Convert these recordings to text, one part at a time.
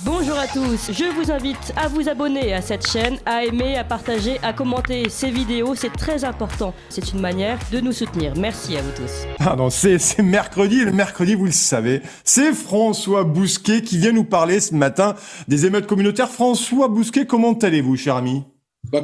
Bonjour à tous, je vous invite à vous abonner à cette chaîne, à aimer, à partager, à commenter ces vidéos, c'est très important. C'est une manière de nous soutenir. Merci à vous tous. Ah non, c'est mercredi, et le mercredi, vous le savez, c'est François Bousquet qui vient nous parler ce matin des émeutes communautaires. François Bousquet, comment allez-vous, cher ami ?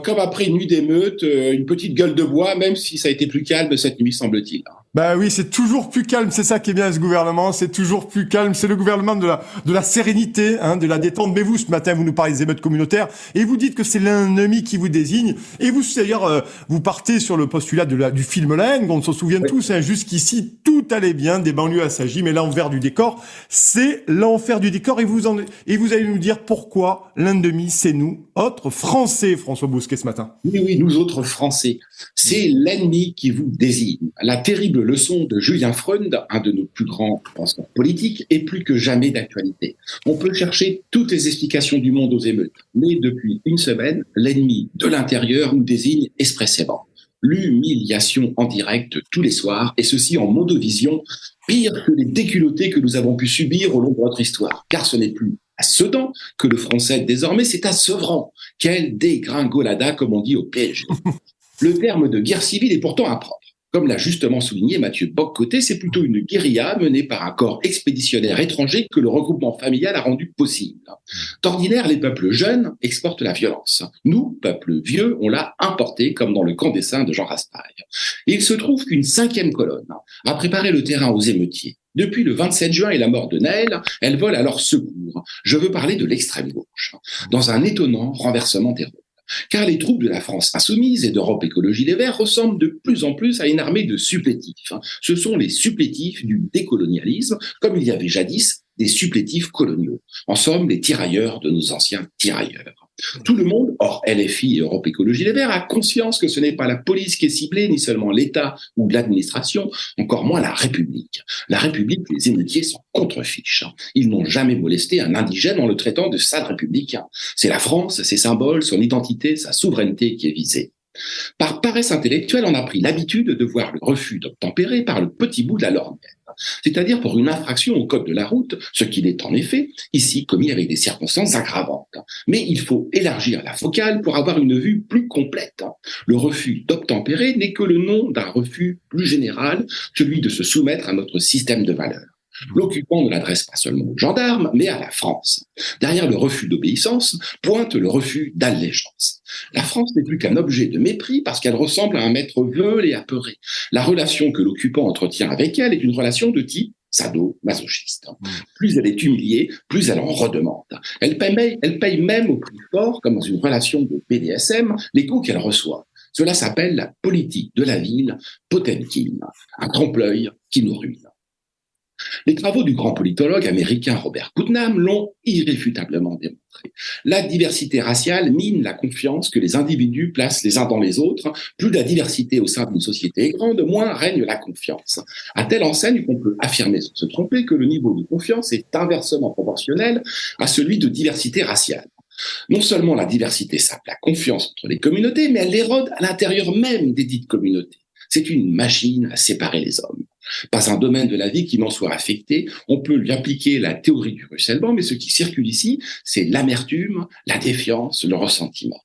Comme après une nuit d'émeute, une petite gueule de bois, même si ça a été plus calme cette nuit, semble-t-il. Bah oui, c'est toujours plus calme, c'est ça qui est bien ce gouvernement, c'est toujours plus calme, c'est le gouvernement de la sérénité, de la détente. Mais vous, ce matin, vous nous parlez des émeutes communautaires et vous dites que c'est l'ennemi qui vous désigne. Et vous, d'ailleurs, vous partez sur le postulat du film La Haine, on s'en souvient tous, jusqu'ici, tout allait bien, des banlieues assagies, mais l'envers du décor, c'est l'enfer du décor et vous allez nous dire pourquoi l'ennemi, c'est nous, autres Français, François Bousquet, ce matin. Oui, nous autres Français. C'est l'ennemi qui vous désigne. La terrible leçon de Julien Freund, un de nos plus grands penseurs politiques, est plus que jamais d'actualité. On peut chercher toutes les explications du monde aux émeutes, mais depuis une semaine, l'ennemi de l'intérieur nous désigne expressément. L'humiliation en direct tous les soirs, et ceci en mondovision, pire que les déculottés que nous avons pu subir au long de notre histoire. Car ce n'est plus à Sedan que le français désormais, c'est à Sevran. Quelle dégringolada, comme on dit au PSG. Le terme de guerre civile est pourtant impropre. Comme l'a justement souligné Mathieu Bock-Côté, c'est plutôt une guérilla menée par un corps expéditionnaire étranger que le regroupement familial a rendu possible. D'ordinaire, les peuples jeunes exportent la violence. Nous, peuples vieux, on l'a importée, comme dans le camp des saints de Jean Raspail. Et il se trouve qu'une 5e colonne a préparé le terrain aux émeutiers. Depuis le 27 juin et la mort de Naël, elle vole à leur secours. Je veux parler de l'extrême gauche, dans un étonnant renversement des rôles. Car les troupes de la France insoumise et d'Europe Écologie Les Verts ressemblent de plus en plus à une armée de supplétifs. Ce sont les supplétifs du décolonialisme, comme il y avait jadis des supplétifs coloniaux. En somme, les tirailleurs de nos anciens tirailleurs. Tout le monde, hors LFI et Europe Écologie Les Verts, a conscience que ce n'est pas la police qui est ciblée, ni seulement l'État ou l'administration, encore moins la République. La République, les émeutiers s'en contrefichent. Ils n'ont jamais molesté un indigène en le traitant de sale républicain. C'est la France, ses symboles, son identité, sa souveraineté qui est visée. Par paresse intellectuelle, on a pris l'habitude de voir le refus d'obtempérer par le petit bout de la lorgnette, c'est-à-dire pour une infraction au code de la route, ce qu'il est en effet, ici commis avec des circonstances aggravantes. Mais il faut élargir la focale pour avoir une vue plus complète. Le refus d'obtempérer n'est que le nom d'un refus plus général, celui de se soumettre à notre système de valeurs. L'occupant ne l'adresse pas seulement aux gendarmes, mais à la France. Derrière le refus d'obéissance pointe le refus d'allégeance. La France n'est plus qu'un objet de mépris parce qu'elle ressemble à un maître veule et apeuré. La relation que l'occupant entretient avec elle est une relation de type sado-masochiste. Plus elle est humiliée, plus elle en redemande. Elle paye même au prix fort, comme dans une relation de BDSM, les coups qu'elle reçoit. Cela s'appelle la politique de la ville Potemkin, un trompe-l'œil qui nous ruine. Les travaux du grand politologue américain Robert Putnam l'ont irréfutablement démontré. La diversité raciale mine la confiance que les individus placent les uns dans les autres. Plus la diversité au sein d'une société est grande, moins règne la confiance. À telle enseigne qu'on peut affirmer sans se tromper que le niveau de confiance est inversement proportionnel à celui de diversité raciale. Non seulement la diversité sape la confiance entre les communautés, mais elle l'érode à l'intérieur même des dites communautés. C'est une machine à séparer les hommes. Pas un domaine de la vie qui n'en soit affecté. On peut lui appliquer la théorie du ruissellement, mais ce qui circule ici, c'est l'amertume, la défiance, le ressentiment.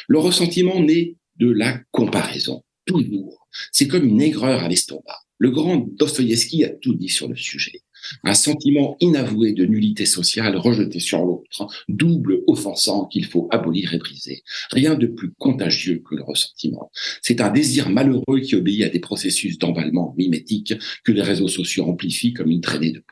Le ressentiment naît de la comparaison, toujours. C'est comme une aigreur à l'estomac. Le grand Dostoïevski a tout dit sur le sujet. Un sentiment inavoué de nullité sociale rejeté sur l'autre, double offensant qu'il faut abolir et briser. Rien de plus contagieux que le ressentiment. C'est un désir malheureux qui obéit à des processus d'emballement mimétique que les réseaux sociaux amplifient comme une traînée de poudre.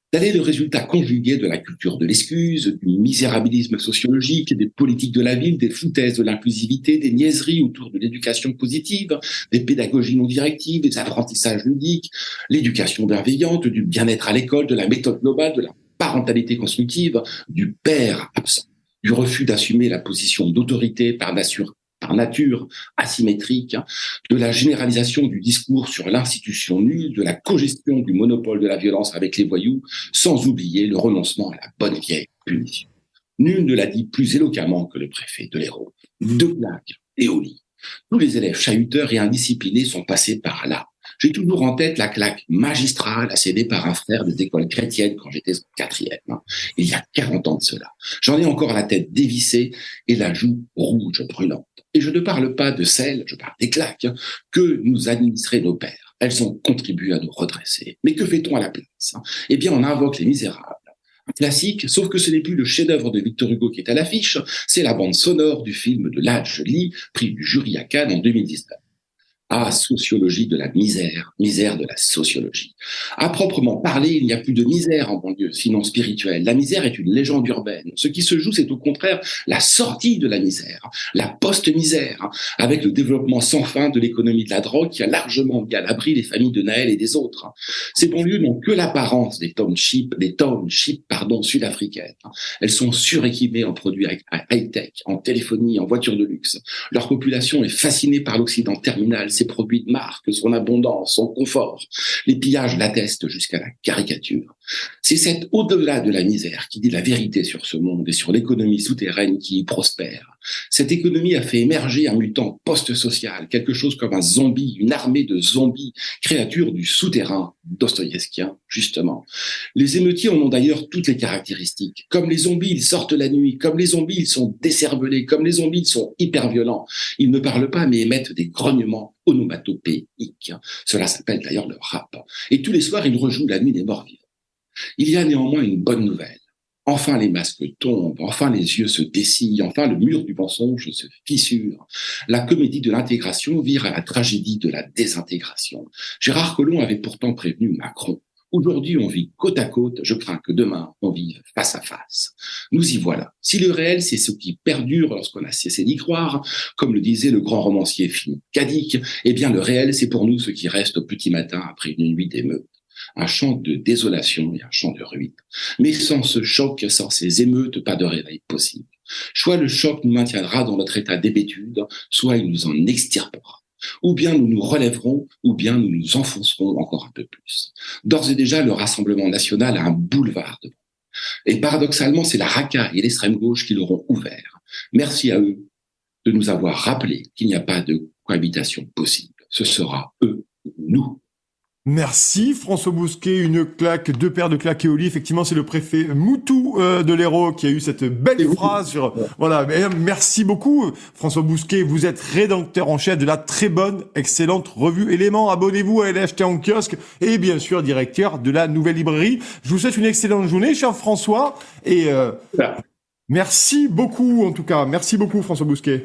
Tel est le résultat conjugué de la culture de l'excuse, du misérabilisme sociologique, des politiques de la ville, des foutaises de l'inclusivité, des niaiseries autour de l'éducation positive, des pédagogies non directives, des apprentissages ludiques, l'éducation bienveillante, du bien-être à l'école, de la méthode globale, de la parentalité constructive, du père absent, du refus d'assumer la position d'autorité par nature asymétrique, de la généralisation du discours sur l'institution nulle, de la cogestion du monopole de la violence avec les voyous, sans oublier le renoncement à la bonne vieille punition. Nul ne l'a dit plus éloquemment que le préfet de l'Hérault. 2 claques et au lit. Tous les élèves chahuteurs et indisciplinés sont passés par là. J'ai toujours en tête la claque magistrale assénée par un frère des écoles chrétiennes quand j'étais en quatrième, il y a 40 ans de cela. J'en ai encore la tête dévissée et la joue rouge brûlante. Et je ne parle pas de celles, je parle des claques, que nous administraient nos pères. Elles ont contribué à nous redresser. Mais que fait-on à la place? Eh bien, on invoque Les Misérables. Un classique, sauf que ce n'est plus le chef-d'œuvre de Victor Hugo qui est à l'affiche, c'est la bande sonore du film de Ladj Ly, prix du jury à Cannes en 2019. Ah, sociologie de la misère, misère de la sociologie. À proprement parler, il n'y a plus de misère en banlieue, sinon spirituelle. La misère est une légende urbaine. Ce qui se joue, c'est au contraire la sortie de la misère, la post-misère, avec le développement sans fin de l'économie de la drogue qui a largement mis à l'abri les familles de Naël et des autres. Ces banlieues n'ont que l'apparence des townships, sud-africaines. Elles sont suréquipées en produits high-tech, en téléphonie, en voitures de luxe. Leur population est fascinée par l'Occident terminal, ses produits de marque, son abondance, son confort. Les pillages l'attestent jusqu'à la caricature. C'est cet au-delà de la misère qui dit la vérité sur ce monde et sur l'économie souterraine qui y prospère. Cette économie a fait émerger un mutant post-social, quelque chose comme un zombie, une armée de zombies, créatures du souterrain, dostoïevskien, justement. Les émeutiers en ont d'ailleurs toutes les caractéristiques. Comme les zombies, ils sortent la nuit. Comme les zombies, ils sont décervelés. Comme les zombies, ils sont hyper violents. Ils ne parlent pas, mais émettent des grognements onomatopéiques. Cela s'appelle d'ailleurs le rap. Et tous les soirs, ils rejouent la nuit des morts vivants. Il y a néanmoins une bonne nouvelle. Enfin, les masques tombent, enfin les yeux se dessillent, enfin le mur du mensonge se fissure. La comédie de l'intégration vire à la tragédie de la désintégration. Gérard Collomb avait pourtant prévenu Macron. Aujourd'hui, on vit côte à côte, je crains que demain, on vive face à face. Nous y voilà. Si le réel, c'est ce qui perdure lorsqu'on a cessé d'y croire, comme le disait le grand romancier Philippe Cadic, eh bien le réel, c'est pour nous ce qui reste au petit matin après une nuit d'émeute. Un chant de désolation et un chant de ruine. Mais sans ce choc, sans ces émeutes, pas de réveil possible. Soit le choc nous maintiendra dans notre état d'hébétude, soit il nous en extirpera. Ou bien nous nous relèverons, ou bien nous nous enfoncerons encore un peu plus. D'ores et déjà, le Rassemblement national a un boulevard devant. Et paradoxalement, c'est la racaille et l'extrême gauche qui l'auront ouvert. Merci à eux de nous avoir rappelé qu'il n'y a pas de cohabitation possible. Ce sera eux ou nous. Merci François Bousquet, une claque, deux paires de claques et au lit. Effectivement, c'est le préfet Moutou de l'Hérault qui a eu cette belle phrase sur. Voilà, merci beaucoup François Bousquet. Vous êtes rédacteur en chef de la très bonne, excellente revue Éléments. Abonnez-vous à aller acheter en kiosque et bien sûr directeur de la nouvelle librairie. Je vous souhaite une excellente journée, cher François. Et merci beaucoup en tout cas. Merci beaucoup François Bousquet.